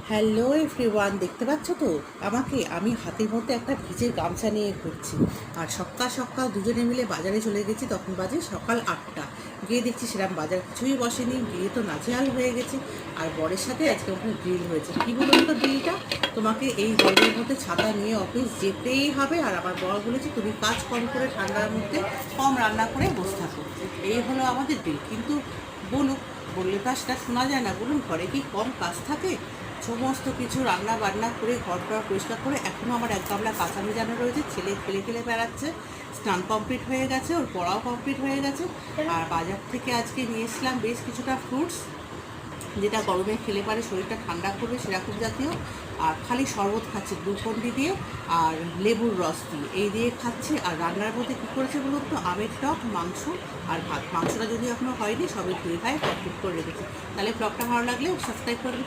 Hello everyone, দেখতে পাচ্ছ তো আমাকে? আমি হাতের মধ্যে একটা ভিজে গামছা নিয়ে ঘুরছি। আর সকাল সকাল দুজনে মিলে বাজারে চলে গেছি। তখন বাজে সকাল 8টা। গিয়ে দেখছি সেরকম বাজার কিছুই বসেনি, গিয়ে তো নাজেহাল হয়ে গেছে। আর বরের সাথে আজকে ওখানে গ্রিল হয়েছে। কী বলুন তো গ্রিলটা? তোমাকে এই গরমের মধ্যে ছাতা নিয়ে অফিস যেতেই হবে। আর আমার বর বলেছে তুমি কাজ কম করে ঠান্ডার মধ্যে কম রান্না করে বসে থাকো। এই হলো আমাদের গ্রিল। কিন্তু বলুক, বললে তো আর সেটা শোনা যায় না। বলুন, ঘরে কি কম কাজ থাকে? সমস্ত কিছু রান্না বান্না করে ঘর টর পরিষ্কার করে এখনও আমার এক গামলা কাঁচা মেজানো রয়েছে। ছেলে খেলে খেলে বেড়াচ্ছে। স্নান কমপ্লিট হয়ে গেছে, ওর পড়াও কমপ্লিট হয়ে গেছে। আর বাজার থেকে আজকে নিয়ে এসলাম বেশ কিছুটা ফ্রুটস, যেটা গরমে খেলে পারে শরীরটা ঠান্ডা করবে সেরকম জাতীয়। আর খালি শরবত খাচ্ছি গ্লুকন্ডি দিয়ে আর লেবুর রস দিয়ে, এই দিয়ে খাচ্ছি। আর রান্নার মধ্যে কী করেছে বলুন তো? আমের টক, মাংস আর ভাত। মাংসটা যদি এখনও হয়নি, সবে ধুয়ে ভাই কমপ্লিট করে রেখেছি। তাহলে ব্লগটা ভালো লাগলে সাবস্ক্রাইব করে দিতে